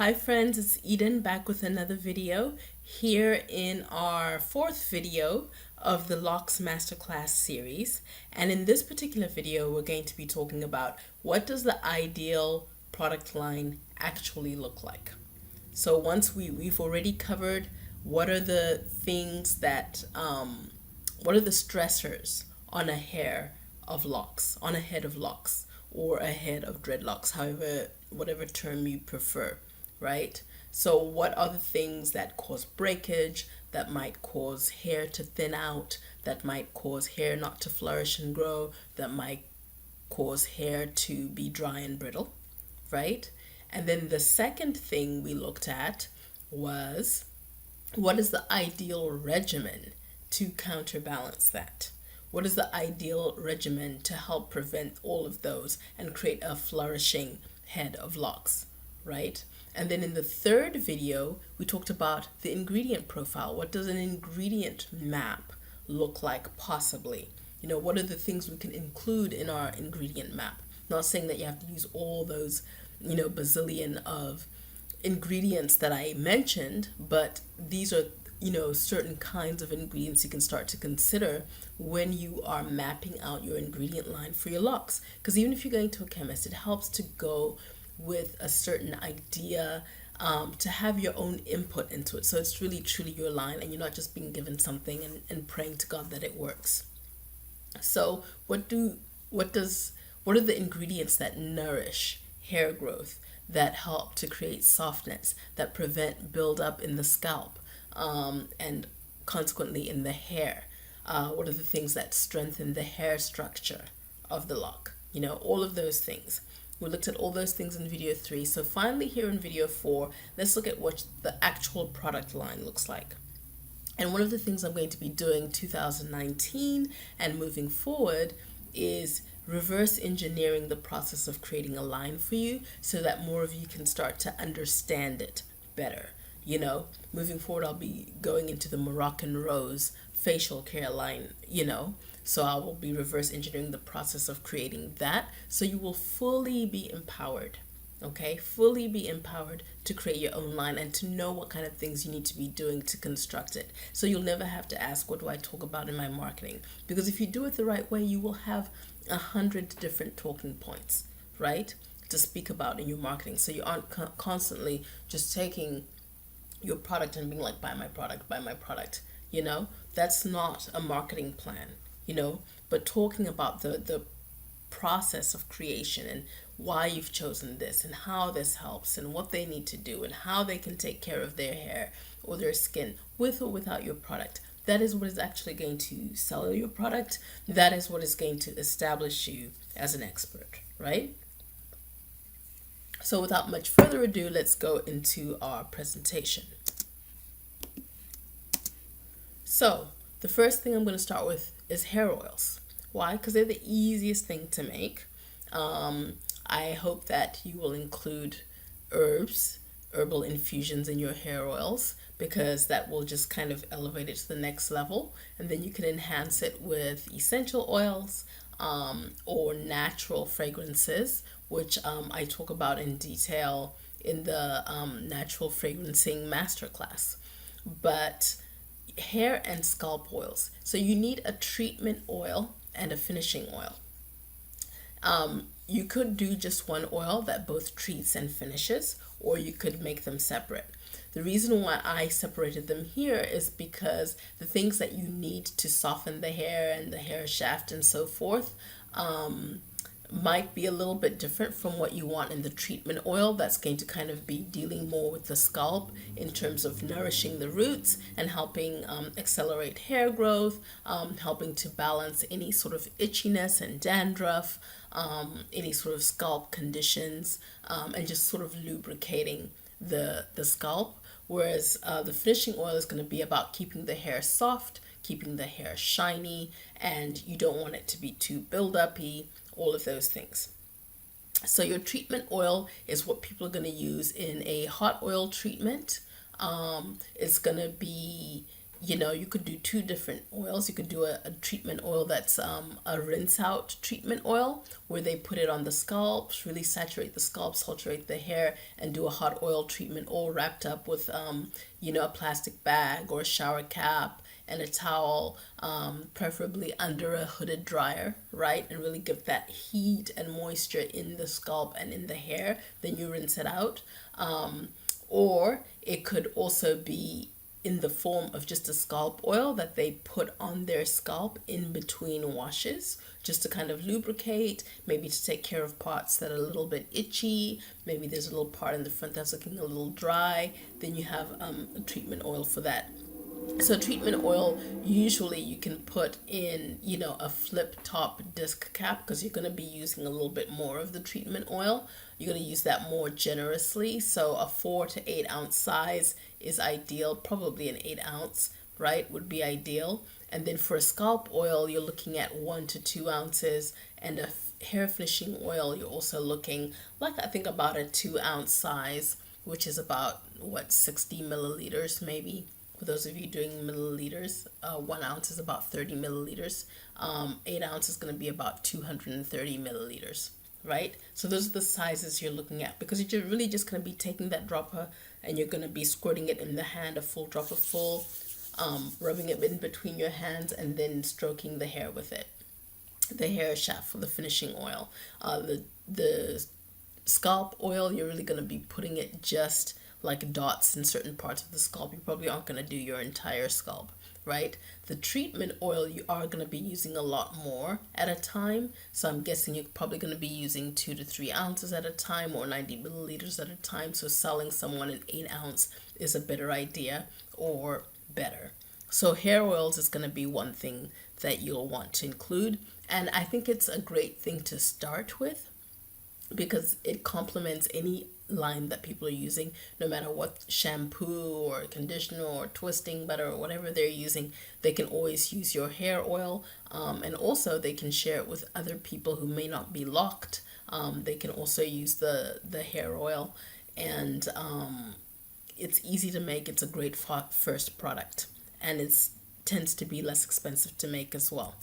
Hi friends, it's Eden back with another video here in our fourth video of the Locs Masterclass series. And in this particular video, we're going to be talking about what does the ideal product line actually look like. So once we've already covered what are the things that, what are the stressors on a hair of locks, on a head of locks, or a head of dreadlocks, however, whatever term you prefer, right? So what are the things that cause breakage, that might cause hair to thin out, that might cause hair not to flourish and grow, that might cause hair to be dry and brittle, right? And then the second thing we looked at was what is the ideal regimen to counterbalance that? What is the ideal regimen to help prevent all of those and create a flourishing head of locks, right? And then in the third video, we talked about the ingredient profile. What does an ingredient map look like possibly? You know, what are the things we can include in our ingredient map? Not saying that you have to use all those, bazillion of ingredients that I mentioned, but these are, certain kinds of ingredients you can start to consider when you are mapping out your ingredient line for your locks. Because even if you're going to a chemist, it helps to go with a certain idea, to have your own input into it. So it's really truly your line and you're not just being given something and praying to God that it works. So what are the ingredients that nourish hair growth, that help to create softness, that prevent buildup in the scalp, and consequently in the hair? What are the things that strengthen the hair structure of the lock? All of those things. We looked at all those things in video 3. So finally here in video 4, let's look at what the actual product line looks like. And one of the things I'm going to be doing 2019 and moving forward is reverse engineering the process of creating a line for you so that more of you can start to understand it better. Moving forward, I'll be going into the Moroccan Rose facial care line, so I will be reverse engineering the process of creating that so you will fully be empowered. Okay, fully be empowered to create your own line and to know what kind of things you need to be doing to construct it. So you'll never have to ask, what do I talk about in my marketing? Because if you do it the right way, you will have 100 different talking points, right, to speak about in your marketing. So you aren't constantly just taking your product and being like, buy my product, buy my product. That's not a marketing plan, but talking about the process of creation and why you've chosen this and how this helps and what they need to do and how they can take care of their hair or their skin with or without your product. That is what is actually going to sell your product. That is what is going to establish you as an expert, right? So without much further ado, let's go into our presentation. So the first thing I'm going to start with is hair oils. Why? Because they're the easiest thing to make. I hope that you will include herbal infusions in your hair oils, because that will just kind of elevate it to the next level. And then you can enhance it with essential oils, or natural fragrances, which I talk about in detail in the natural fragrancing masterclass. But hair and scalp oils. So you need a treatment oil and a finishing oil. You could do just one oil that both treats and finishes, or you could make them separate. The reason why I separated them here is because the things that you need to soften the hair and the hair shaft and so forth might be a little bit different from what you want in the treatment oil. That's going to kind of be dealing more with the scalp in terms of nourishing the roots and helping accelerate hair growth, helping to balance any sort of itchiness and dandruff, any sort of scalp conditions, and just sort of lubricating the scalp. Whereas the finishing oil is going to be about keeping the hair soft, keeping the hair shiny, and you don't want it to be too build-up-y, all of those things. So your treatment oil is what people are going to use in a hot oil treatment. It's going to be you could do two different oils. You could do a treatment oil that's a rinse out treatment oil where they put it on the scalp, really saturate the scalp, saturate the hair, and do a hot oil treatment all wrapped up with, a plastic bag or a shower cap and a towel, preferably under a hooded dryer, right? And really give that heat and moisture in the scalp and in the hair. Then you rinse it out. Or it could also be in the form of just a scalp oil that they put on their scalp in between washes, just to kind of lubricate, maybe to take care of parts that are a little bit itchy. Maybe there's a little part in the front that's looking a little dry. Then you have a treatment oil for that. So treatment oil, usually you can put in, a flip top disc cap, because you're going to be using a little bit more of the treatment oil. You're going to use that more generously. So a 4 to 8 ounce size is ideal. Probably an 8 ounce, right, would be ideal. And then for a scalp oil, you're looking at 1 to 2 ounces. And a hair finishing oil, you're also looking like, I think, about a 2 ounce size, which is about 60 milliliters maybe. For those of you doing milliliters, 1 ounce is about 30 milliliters. 8 ounce is going to be about 230 milliliters, right? So those are the sizes you're looking at, because you're really just going to be taking that dropper and you're going to be squirting it in the hand, a full dropper full, rubbing it in between your hands, and then stroking the hair with it. The hair shaft for the finishing oil. The scalp oil, you're really going to be putting it just like dots in certain parts of the scalp. You probably aren't going to do your entire scalp, right? The treatment oil, you are going to be using a lot more at a time. So I'm guessing you're probably going to be using 2 to 3 ounces at a time, or 90 milliliters at a time. So selling someone an 8 ounce is a better idea, or better. So hair oils is going to be one thing that you'll want to include. And I think it's a great thing to start with, because it complements any line that people are using, no matter what shampoo or conditioner or twisting butter or whatever they're using. They can always use your hair oil, and also they can share it with other people who may not be locked. They can also use the hair oil, and it's easy to make. It's a great first product, and it tends to be less expensive to make as well.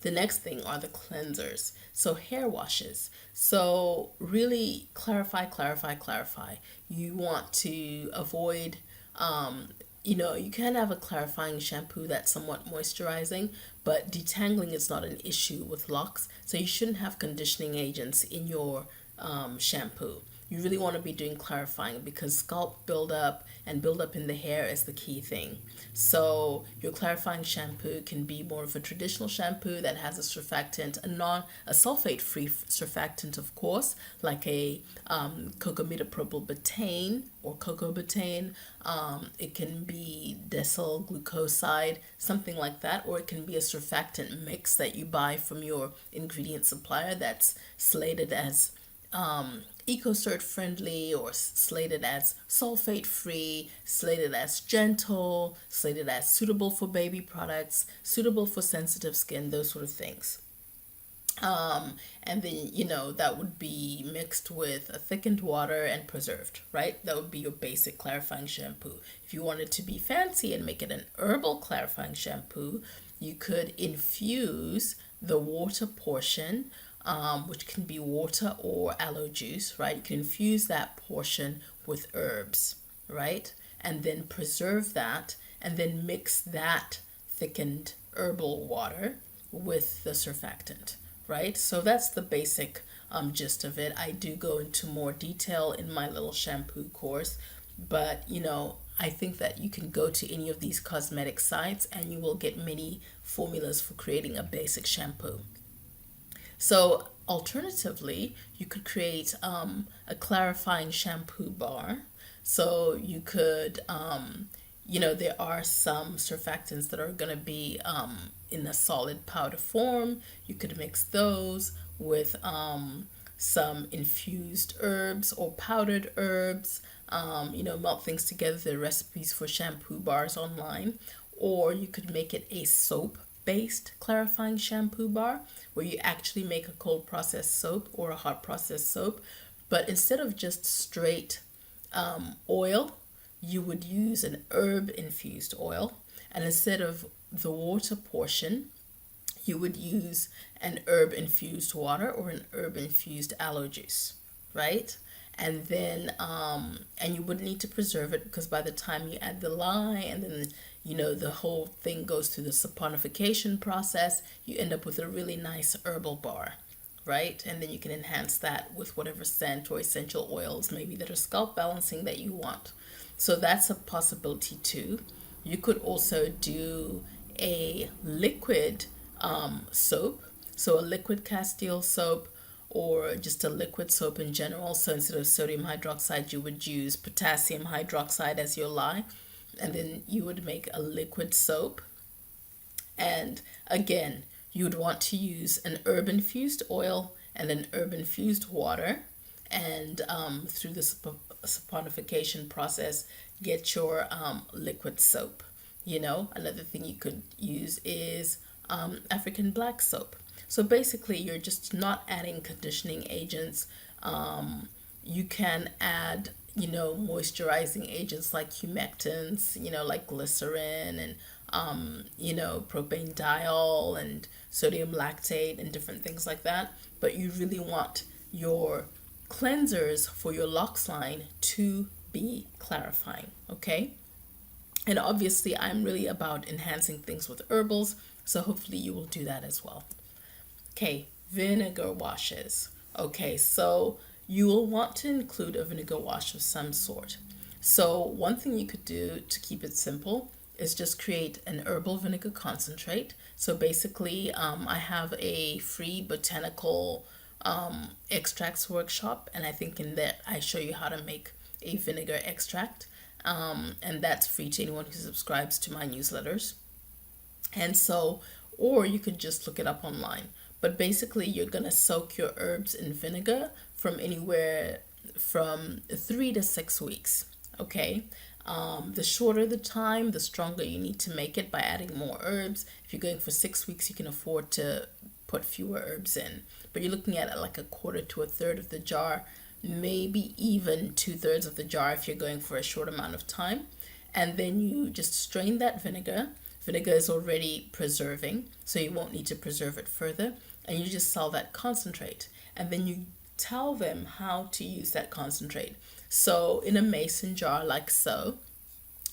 The next thing are the cleansers. So hair washes. So really clarify. You want to avoid, you can have a clarifying shampoo that's somewhat moisturizing, but detangling is not an issue with Locs. So you shouldn't have conditioning agents in your shampoo. You really want to be doing clarifying, because scalp buildup and buildup in the hair is the key thing. So your clarifying shampoo can be more of a traditional shampoo that has a surfactant, a sulfate-free surfactant, of course, like a cocamidopropyl betaine or cocoa betaine. It can be decyl glucoside, something like that, or it can be a surfactant mix that you buy from your ingredient supplier that's slated as EcoCert friendly, or slated as sulfate free, slated as gentle, slated as suitable for baby products, suitable for sensitive skin, those sort of things. And then, that would be mixed with a thickened water and preserved, right? That would be your basic clarifying shampoo. If you wanted to be fancy and make it an herbal clarifying shampoo, you could infuse the water portion, which can be water or aloe juice, right? You can infuse that portion with herbs, right? And then preserve that, and then mix that thickened herbal water with the surfactant, right? So that's the basic gist of it. I do go into more detail in my little shampoo course, but I think that you can go to any of these cosmetic sites and you will get many formulas for creating a basic shampoo. So alternatively, you could create a clarifying shampoo bar. So you could, there are some surfactants that are going to be in a solid powder form. You could mix those with some infused herbs or powdered herbs. Melt things together. There are recipes for shampoo bars online. Or you could make it a soap-based clarifying shampoo bar, where you actually make a cold processed soap or a hot processed soap, but instead of just straight oil, you would use an herb infused oil, and instead of the water portion, you would use an herb infused water or an herb infused aloe juice, right? And then and you wouldn't need to preserve it, because by the time you add the lye and then the whole thing goes through the saponification process, you end up with a really nice herbal bar, right? And then you can enhance that with whatever scent or essential oils maybe that are scalp balancing that you want. So that's a possibility too. You could also do a liquid soap, so a liquid Castile soap, or just a liquid soap in general. So instead of sodium hydroxide, you would use potassium hydroxide as your lye, and then you would make a liquid soap. And again, you would want to use an herb infused oil and an herb infused water, and through the saponification process, get your liquid soap. Another thing you could use is African black soap. So basically, you're just not adding conditioning agents. You can add, moisturizing agents like humectants, like glycerin and, propane diol and sodium lactate and different things like that. But you really want your cleansers for your Locs line to be clarifying, okay? And obviously, I'm really about enhancing things with herbals, so hopefully you will do that as well. Okay, vinegar washes. Okay, so you will want to include a vinegar wash of some sort. So one thing you could do to keep it simple is just create an herbal vinegar concentrate. So basically, I have a free botanical extracts workshop, and I think in that I show you how to make a vinegar extract, and that's free to anyone who subscribes to my newsletters. And so, or you could just look it up online. But basically, you're gonna soak your herbs in vinegar from anywhere from 3 to 6 weeks. Okay. The shorter the time, the stronger you need to make it by adding more herbs. If you're going for 6 weeks, you can afford to put fewer herbs in. But you're looking at like a quarter to a third of the jar, maybe even 2/3 of the jar if you're going for a short amount of time. And then you just strain that vinegar. Vinegar is already preserving, so you won't need to preserve it further. And you just sell that concentrate. And then you tell them how to use that concentrate. So in a mason jar like so,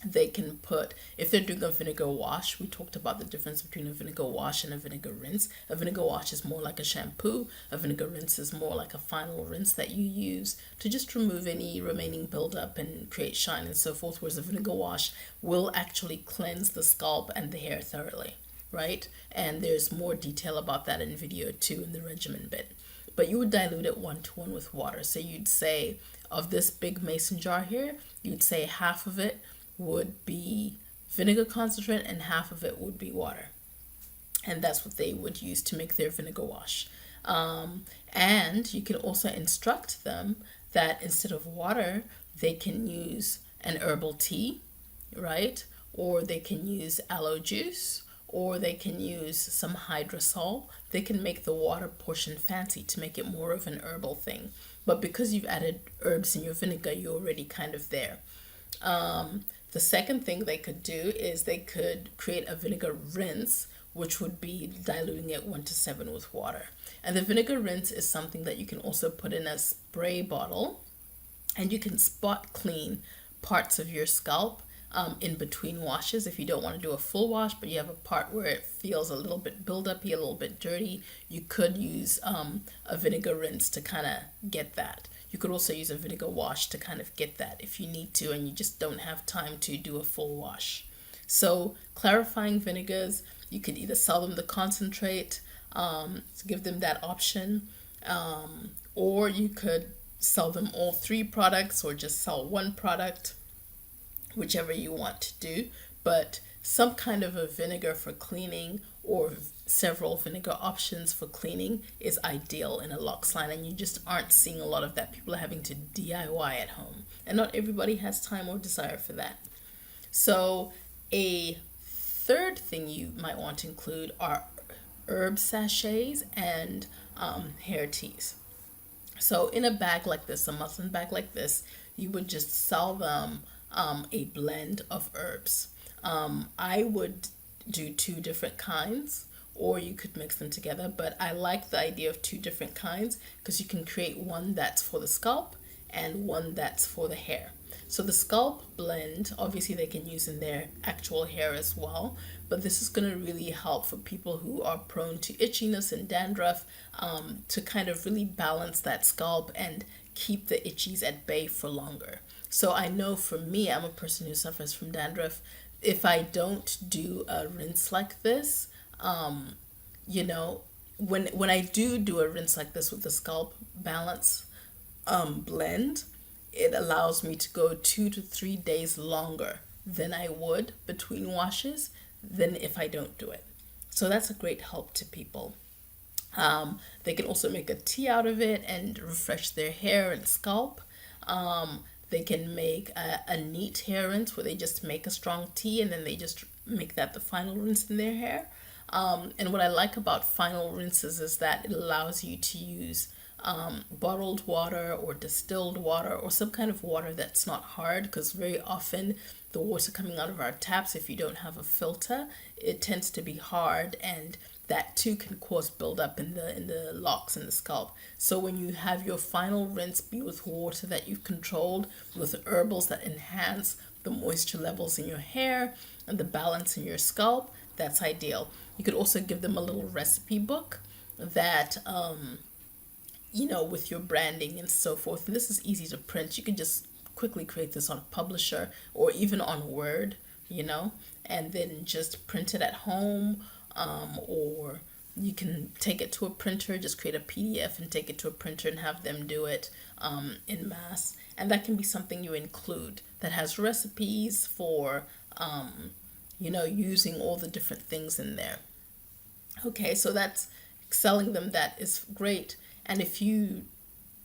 they can put, if they're doing a vinegar wash, we talked about the difference between a vinegar wash and a vinegar rinse. A vinegar wash is more like a shampoo. A vinegar rinse is more like a final rinse that you use to just remove any remaining buildup and create shine and so forth, whereas a vinegar wash will actually cleanse the scalp and the hair thoroughly, right? And there's more detail about that in video 2 in the regimen bit. But you would dilute it 1-to-1 with water. So you'd say, of this big mason jar here, you'd say half of it would be vinegar concentrate and half of it would be water. And that's what they would use to make their vinegar wash. And you can also instruct them that instead of water, they can use an herbal tea, right? Or they can use aloe juice, or they can use some hydrosol. They can make the water portion fancy to make it more of an herbal thing. But because you've added herbs in your vinegar, you're already kind of there. The second thing they could do is they could create a vinegar rinse, which would be diluting it 1-to-7 with water. And the vinegar rinse is something that you can also put in a spray bottle, and you can spot clean parts of your scalp in between washes. If you don't want to do a full wash, but you have a part where it feels a little bit build-up-y, a little bit dirty, you could use a vinegar rinse to kind of get that. You could also use a vinegar wash to kind of get that if you need to and you just don't have time to do a full wash. So clarifying vinegars, you could either sell them the concentrate to give them that option, or you could sell them all 3 products or just sell 1 product, whichever you want to do. But some kind of a vinegar for cleaning or several vinegar options for cleaning is ideal in a Locs line, and you just aren't seeing a lot of that. People are having to DIY at home, and not everybody has time or desire for that. So a third thing you might want to include are herb sachets and hair teas. So in a bag like this, a muslin bag like this, you would just sell them a blend of herbs. I would do two different kinds, or you could mix them together, but I like the idea of two different kinds because you can create one that's for the scalp and one that's for the hair. So the scalp blend, obviously they can use in their actual hair as well, but this is going to really help for people who are prone to itchiness and dandruff, to kind of really balance that scalp and keep the itchies at bay for longer. So I know for me, I'm a person who suffers from dandruff. If I don't do a rinse like this, you know, when I do a rinse like this with the scalp balance blend, it allows me to go 2 to 3 days longer than I would between washes than if I don't do it. So that's a great help to people. They can also make a tea out of it and refresh their hair and scalp. They can make a neat hair rinse where they just make a strong tea and then they just make that the final rinse in their hair. And what I like about final rinses is that it allows you to use bottled water or distilled water or some kind of water that's not hard, because very often the water coming out of our taps, if you don't have a filter, it tends to be hard, and that too can cause buildup in the locks and the scalp. So when you have your final rinse be with water that you've controlled, with herbals that enhance the moisture levels in your hair and the balance in your scalp, that's ideal. You could also give them a little recipe book that with your branding and so forth. And this is easy to print. You can just quickly create this on Publisher or even on Word, and then just print it at home, or you can take it to a printer, just create a PDF and take it to a printer and have them do it in mass. And that can be something you include that has recipes for, using all the different things in there. Okay, so that's selling them. That is great. And if you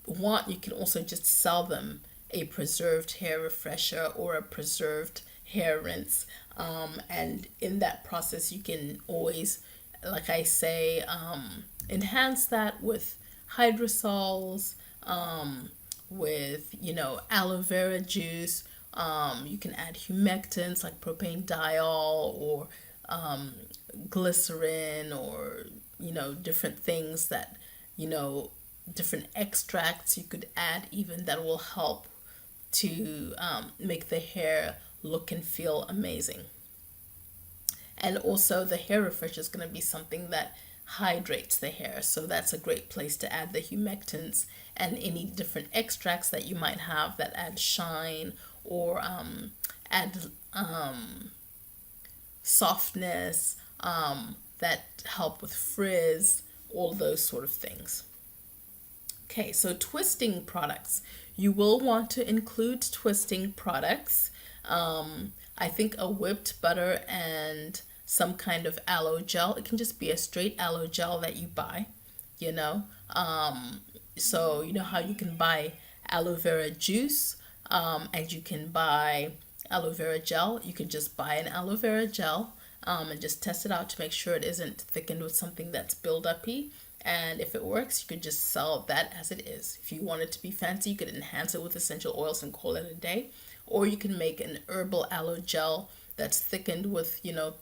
want, you can also just sell them a preserved hair refresher or a preserved hair rinse. And in that process, you can always, like I say, enhance that with hydrosols, with, aloe vera juice. You can add humectants like propane diol or glycerin, or, different things that, different extracts you could add even that will help to make the hair look and feel amazing. And also the hair refresher is going to be something that hydrates the hair. So that's a great place to add the humectants and any different extracts that you might have that add shine or add softness, that help with frizz, all those sort of things. Okay, so twisting products. You will want to include twisting products. I think a whipped butter and some kind of aloe gel. It can just be a straight aloe gel that you buy, So you know how you can buy aloe vera juice, and you can buy aloe vera gel. You can just buy an aloe vera gel, and just test it out to make sure it isn't thickened with something that's build-uppy. And if it works, you could just sell that as it is. If you want it to be fancy, you could enhance it with essential oils and call it a day. Or you can make an herbal aloe gel that's thickened with,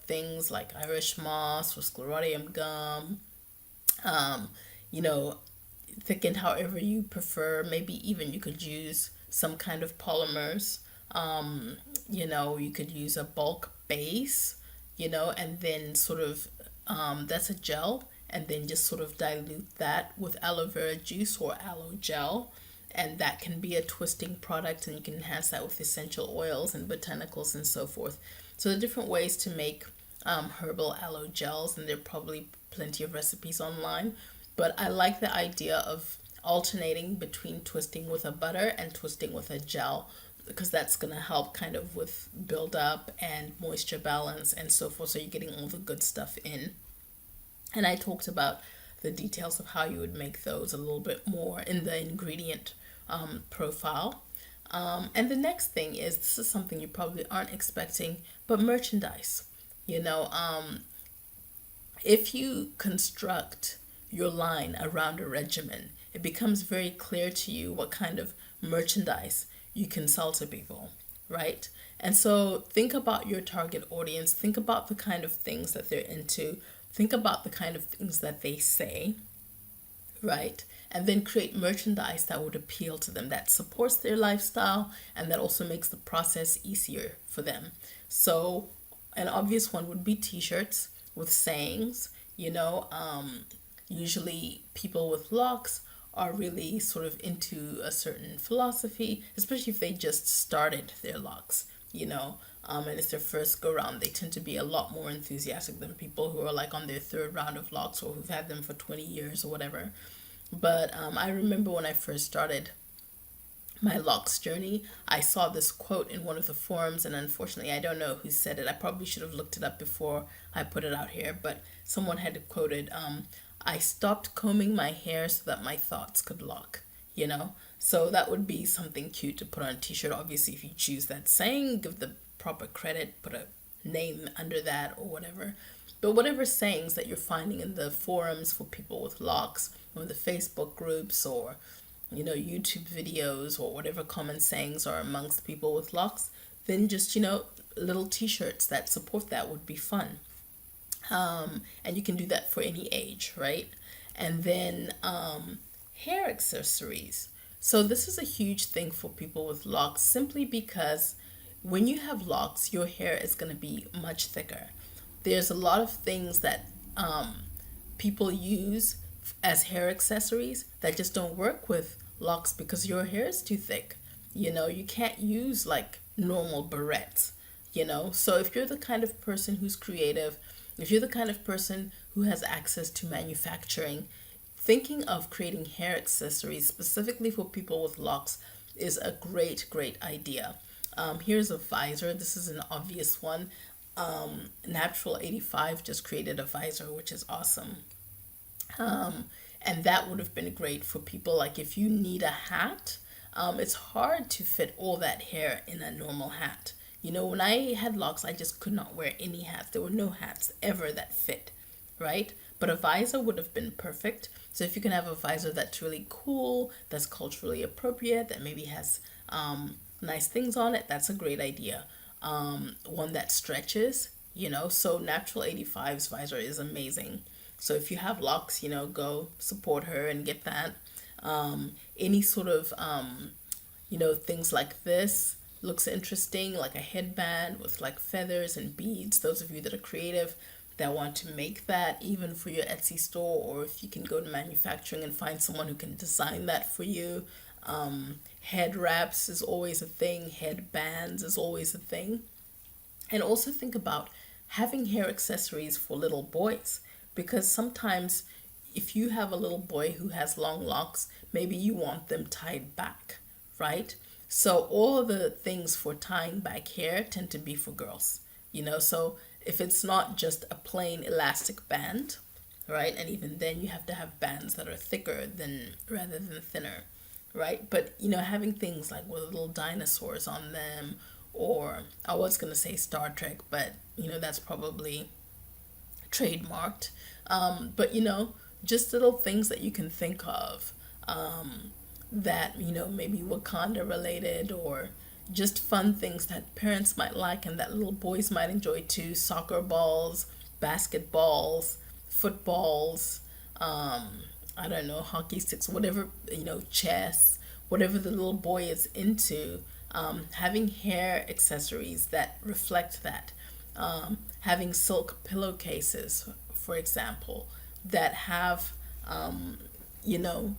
things like Irish moss or sclerotium gum, thickened however you prefer. Maybe even you could use some kind of polymers. You could use a bulk base, and then sort of, that's a gel, and then just sort of dilute that with aloe vera juice or aloe gel, and that can be a twisting product, and you can enhance that with essential oils and botanicals and so forth. So the different ways to make herbal aloe gels, and there are probably plenty of recipes online, but I like the idea of alternating between twisting with a butter and twisting with a gel, because that's going to help kind of with build up and moisture balance and so forth, so you're getting all the good stuff in. And I talked about the details of how you would make those a little bit more in the ingredient profile. And the next thing is, this is something you probably aren't expecting, but merchandise. If you construct your line around a regimen, it becomes very clear to you what kind of merchandise you can sell to people, right? And so think about your target audience, think about the kind of things that they're into, think about the kind of things that they say, right? And then create merchandise that would appeal to them, that supports their lifestyle, and that also makes the process easier for them. So, an obvious one would be t shirts with sayings. Usually people with locks are really sort of into a certain philosophy, especially if they just started their locks, and it's their first go round. They tend to be a lot more enthusiastic than people who are like on their third round of locks or who've had them for 20 years or whatever. But I remember when I first started my locks journey, I saw this quote in one of the forums, and unfortunately, I don't know who said it. I probably should have looked it up before I put it out here, but someone had quoted, I stopped combing my hair so that my thoughts could lock. So that would be something cute to put on a t shirt. Obviously, if you choose that saying, give the proper credit, put a name under that or whatever. But whatever sayings that you're finding in the forums for people with locks, or the Facebook groups, or YouTube videos, or whatever common sayings are amongst people with locks, then just little t-shirts that support that would be fun. And you can do that for any age, right? And then hair accessories. So this is a huge thing for people with locks, simply because when you have locks, your hair is going to be much thicker. There's a lot of things that people use as hair accessories that just don't work with locks because your hair is too thick. You can't use like normal barrettes. So if you're the kind of person who's creative, if you're the kind of person who has access to manufacturing, thinking of creating hair accessories specifically for people with locks is a great, great idea. Here's a visor. This is an obvious one. Natural 85 just created a visor, which is awesome. And that would have been great for people like if you need a hat. It's hard to fit all that hair in a normal hat. When I had locks, I just could not wear any hats. There were no hats ever that fit, right? But a visor would have been perfect. So if you can have a visor that's really cool, that's culturally appropriate, that maybe has nice things on it, that's a great idea. One that stretches, so Natural 85's visor is amazing. So if you have locks, go support her and get that. Any sort of, things like this looks interesting, like a headband with like feathers and beads. Those of you that are creative that want to make that even for your Etsy store, or if you can go to manufacturing and find someone who can design that for you. Head wraps is always a thing. Headbands is always a thing. And also think about having hair accessories for little boys, because sometimes if you have a little boy who has long locks, maybe you want them tied back, right? So all of the things for tying back hair tend to be for girls. So if it's not just a plain elastic band, right? And even then you have to have bands that are thicker than rather than thinner, right? But having things like with little dinosaurs on them, or I was gonna say Star Trek, but that's probably trademarked. But just little things that you can think of, that maybe Wakanda related, or just fun things that parents might like and that little boys might enjoy too. Soccer balls, basketballs, footballs, I don't know, hockey sticks, whatever, chess, whatever the little boy is into. Having hair accessories that reflect that. Having silk pillowcases, for example, that have, you know,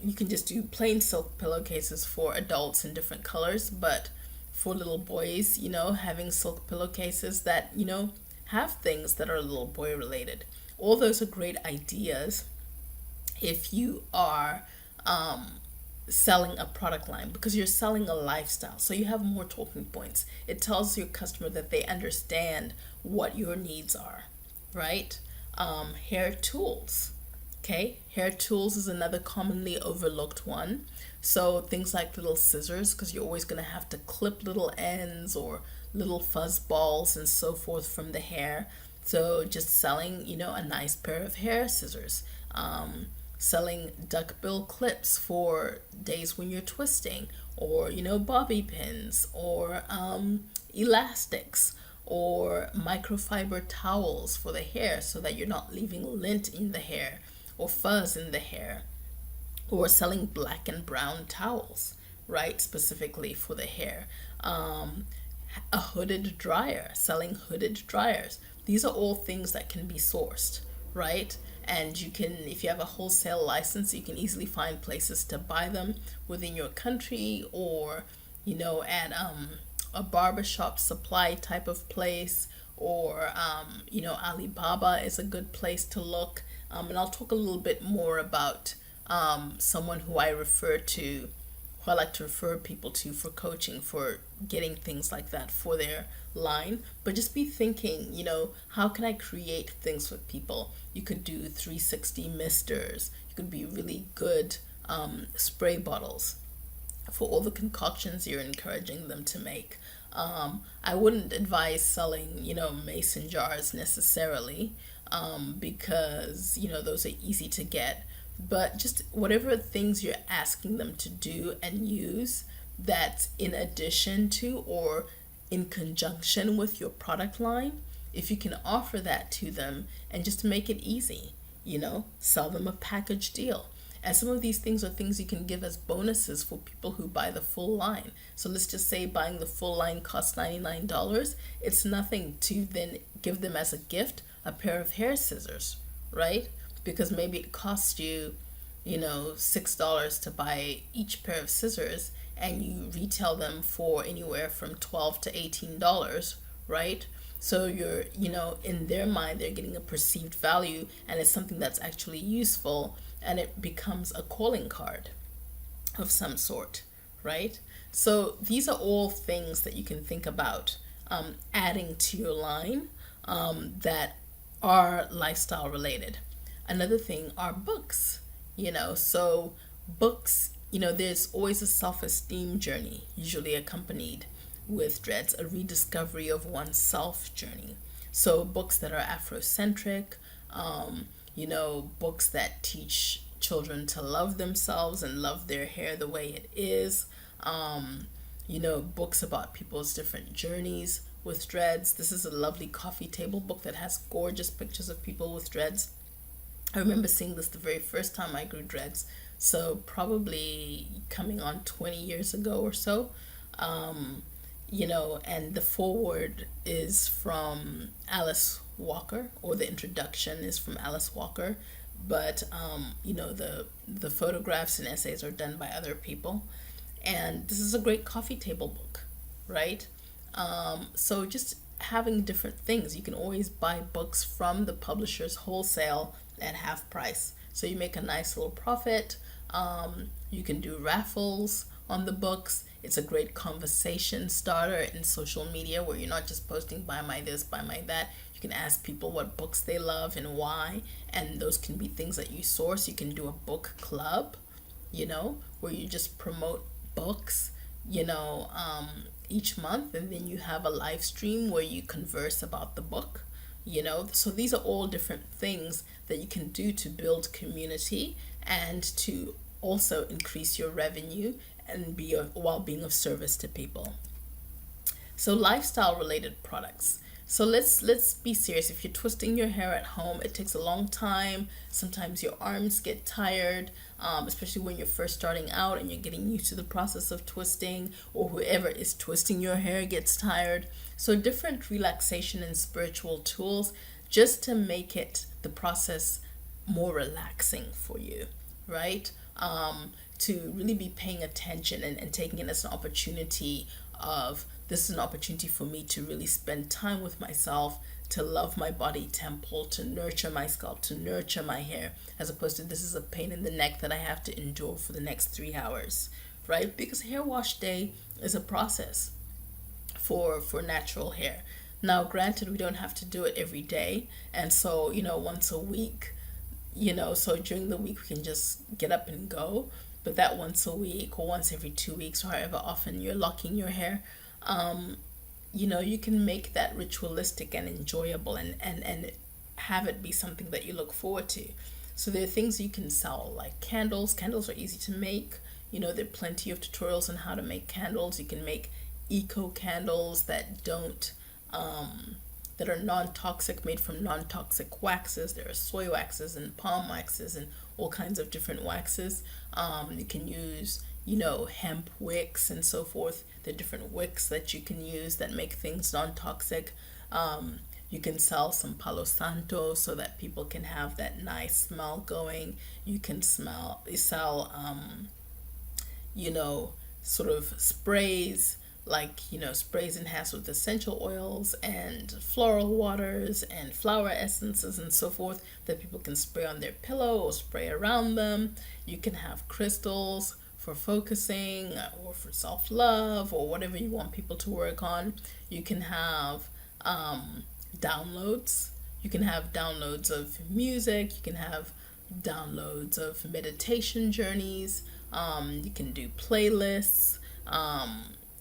you can just do plain silk pillowcases for adults in different colors, but for little boys, having silk pillowcases that, have things that are little boy related. All those are great ideas if you are selling a product line, because you're selling a lifestyle. So you have more talking points. It tells your customer that they understand what your needs are, right? Hair tools. Okay, hair tools is another commonly overlooked one. So things like little scissors, because you're always going to have to clip little ends or little fuzz balls and so forth from the hair. So just selling, a nice pair of hair scissors. Selling duckbill clips for days when you're twisting, or bobby pins, or elastics, or microfiber towels for the hair so that you're not leaving lint in the hair or fuzz in the hair, or selling black and brown towels, right, specifically for the hair. A hooded dryer, selling hooded dryers. These are all things that can be sourced, right? And you can, if you have a wholesale license, you can easily find places to buy them within your country, or at a barbershop supply type of place, or Alibaba is a good place to look. And I'll talk a little bit more about someone who I like to refer people to for coaching, for getting things like that for their line. But just be thinking, how can I create things with people? You could do 360 misters. You could be really good spray bottles for all the concoctions you're encouraging them to make. I wouldn't advise selling, mason jars necessarily, because, those are easy to get. But just whatever things you're asking them to do and use, that's in addition to or in conjunction with your product line, if you can offer that to them and just make it easy, sell them a package deal. And some of these things are things you can give as bonuses for people who buy the full line. So let's just say buying the full line costs $99. It's nothing to then give them as a gift a pair of hair scissors, right? Because maybe it costs you, $6 to buy each pair of scissors, and you retail them for anywhere from $12 to $18, right? So you're, in their mind, they're getting a perceived value, and it's something that's actually useful, and it becomes a calling card of some sort, right? So these are all things that you can think about adding to your line that are lifestyle related. Another thing are books, so books, there's always a self-esteem journey, usually accompanied with dreads, a rediscovery of oneself journey. So books that are Afrocentric, books that teach children to love themselves and love their hair the way it is, books about people's different journeys with dreads. This is a lovely coffee table book that has gorgeous pictures of people with dreads. I remember seeing this the very first time I grew dreads, so probably coming on 20 years ago or so. And the foreword is from Alice Walker, or the introduction is from Alice Walker, but the photographs and essays are done by other people. And this is a great coffee table book, right? So just having different things. You can always buy books from the publishers wholesale at half price, so you make a nice little profit. You can do raffles on the books. It's a great conversation starter in social media, where you're not just posting buy my this, buy my that. You can ask people what books they love and why, and those can be things that you source. You can do a book club, where you just promote books, each month, and then you have a live stream where you converse about the book. So these are all different things that you can do to build community and to also increase your revenue and while being of service to people. So lifestyle related products. So let's be serious. If you're twisting your hair at home, it takes a long time. Sometimes your arms get tired, especially when you're first starting out and you're getting used to the process of twisting, or whoever is twisting your hair gets tired. So different relaxation and spiritual tools just to make the process more relaxing for you, right? To really be paying attention and taking it as an opportunity of, this is an opportunity for me to really spend time with myself, to love my body temple, to nurture my scalp, to nurture my hair, as opposed to this is a pain in the neck that I have to endure for the next 3 hours, right? Because hair wash day is a process for natural hair. Now, granted, we don't have to do it every day, and so, once a week, so during the week we can just get up and go, but that once a week or once every 2 weeks, or however often you're locking your hair, you can make that ritualistic and enjoyable and have it be something that you look forward to. So there are things you can sell, like candles. Candles are easy to make. there are plenty of tutorials on how to make candles. You can make eco candles that don't that are non-toxic, made from non-toxic waxes. There are soy waxes and palm waxes and all kinds of different waxes. You can use, hemp wicks and so forth. There are different wicks that you can use that make things non-toxic. You can sell some Palo Santo so that people can have that nice smell going. You can sell, sort of sprays, like, sprays enhanced with essential oils and floral waters and flower essences and so forth that people can spray on their pillow or spray around them. You can have crystals for focusing or for self-love or whatever you want people to work on. You can have downloads. You can have downloads of music. You can have downloads of meditation journeys. You can do playlists.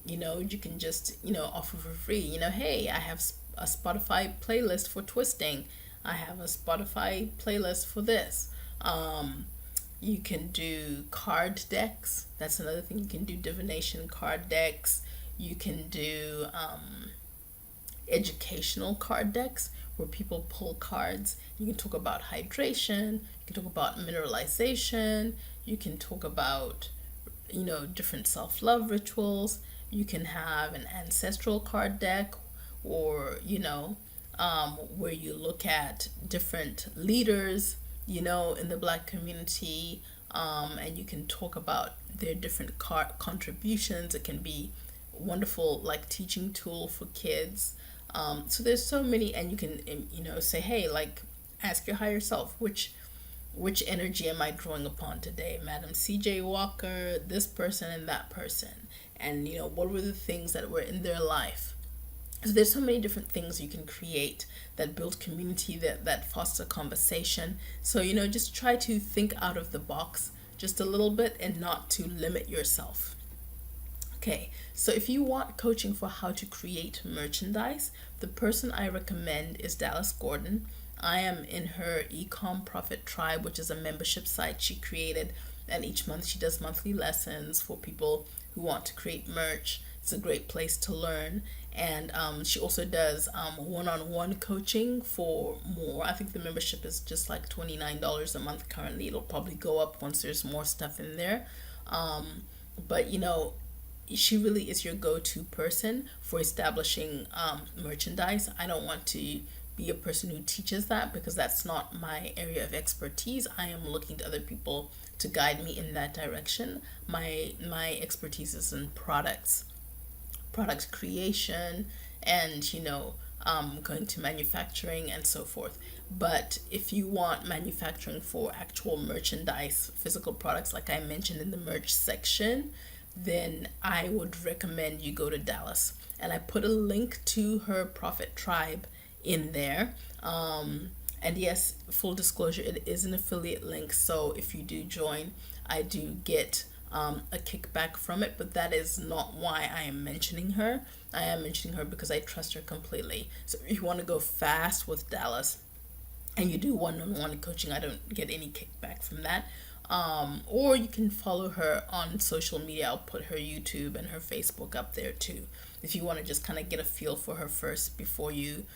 You can just, offer for free. Hey, I have a Spotify playlist for twisting. I have a Spotify playlist for this. You can do card decks. That's another thing. You can do divination card decks. You can do educational card decks where people pull cards. You can talk about hydration. You can talk about mineralization. You can talk about, different self-love rituals. You can have an ancestral card deck, or, where you look at different leaders, in the Black community, and you can talk about their different contributions. It can be wonderful, like, teaching tool for kids. So there's so many, and you can, say, hey, like, ask your higher self, which energy am I drawing upon today? Madam CJ Walker, this person and that person. And, what were the things that were in their life? So there's so many different things you can create that build community, that foster conversation. So, just try to think out of the box just a little bit and not to limit yourself. Okay, so if you want coaching for how to create merchandise, the person I recommend is Dallas Gordon. I am in her Ecom Profit Tribe, which is a membership site she created, and each month she does monthly lessons for people who want to create merch. It's a great place to learn. And she also does one-on-one coaching for more. I think the membership is just like $29 a month currently. It'll probably go up once there's more stuff in there. But she really is your go-to person for establishing merchandise. I don't want to be a person who teaches that because that's not my area of expertise. I am looking to other people to guide me in that direction. My expertise is in product creation, and going to manufacturing and so forth. But if you want manufacturing for actual merchandise, physical products, like I mentioned in the merch section, then I would recommend you go to Dallas. And I put a link to her Profit Tribe in there. And yes, full disclosure, it is an affiliate link. So if you do join, I do get a kickback from it, but that is not why I am mentioning her. I am mentioning her because I trust her completely. So if you want to go fast with Dallas and you do one-on-one coaching, I don't get any kickback from that. Or you can follow her on social media. I'll put her YouTube and her Facebook up there too, if you want to just kind of get a feel for her first before you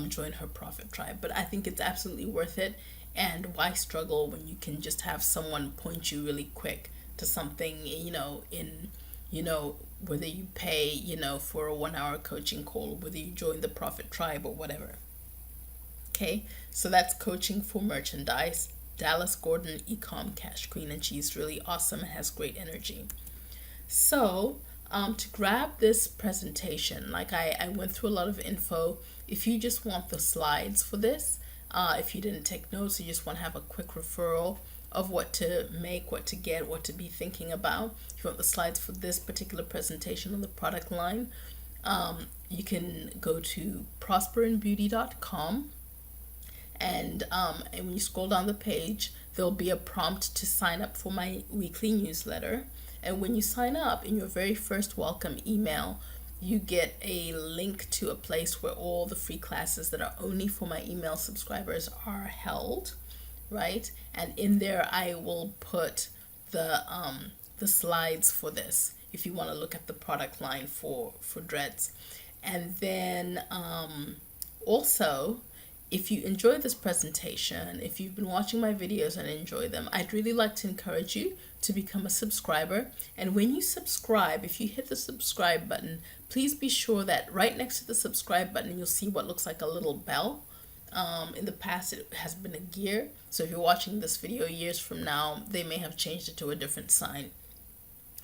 join her Profit Tribe. But I think it's absolutely worth it. And why struggle when you can just have someone point you really quick to something, whether you pay, for a 1-hour coaching call, whether you join the Profit Tribe or whatever. Okay, so that's coaching for merchandise. Dallas Gordon, Ecom Cash Queen, and she's really awesome and has great energy. So to grab this presentation, like I went through a lot of info. If you just want the slides for this, if you didn't take notes, you just want to have a quick referral of what to make, what to get, what to be thinking about. If you want the slides for this particular presentation on the product line, you can go to prosperinbeauty.com. And when you scroll down the page, there'll be a prompt to sign up for my weekly newsletter. And when you sign up, in your very first welcome email, you get a link to a place where all the free classes that are only for my email subscribers are held, right? And in there, I will put the the slides for this if you want to look at the product line for dreads. And then also, if you enjoy this presentation, if you've been watching my videos and enjoy them, I'd really like to encourage you to become a subscriber. And when you subscribe, if you hit the subscribe button, please be sure that right next to the subscribe button, you'll see what looks like a little bell. In the past, it has been a gear. So if you're watching this video years from now, they may have changed it to a different sign.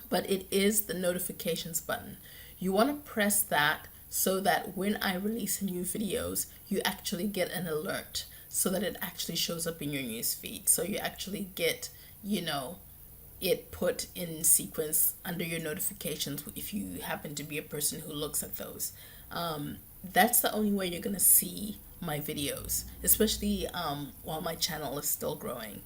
But it is the notifications button. You want to press that so that when I release new videos, you actually get an alert so that it actually shows up in your news feed. So you actually get, it put in sequence under your notifications if you happen to be a person who looks at those. That's the only way you're going to see my videos, especially while my channel is still growing.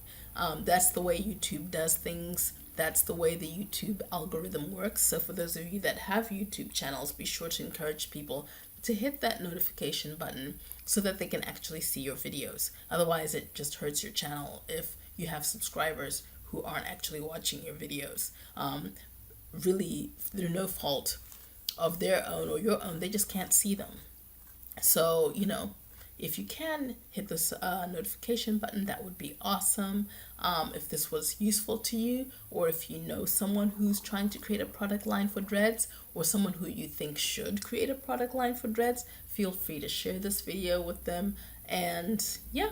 That's the way YouTube does things. That's the way the YouTube algorithm works. So for those of you that have YouTube channels, be sure to encourage people to hit that notification button so that they can actually see your videos. Otherwise, it just hurts your channel if you have subscribers who aren't actually watching your videos. Really, they're no fault of their own or your own. They just can't see them. So, if you can hit this notification button, that would be awesome. If this was useful to you, or if you know someone who's trying to create a product line for dreads, or someone who you think should create a product line for dreads, feel free to share this video with them. And yeah,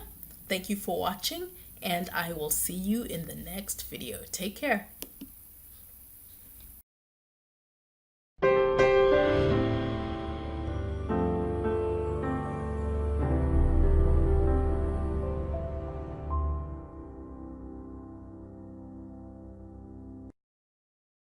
thank you for watching, and I will see you in the next video. Take care.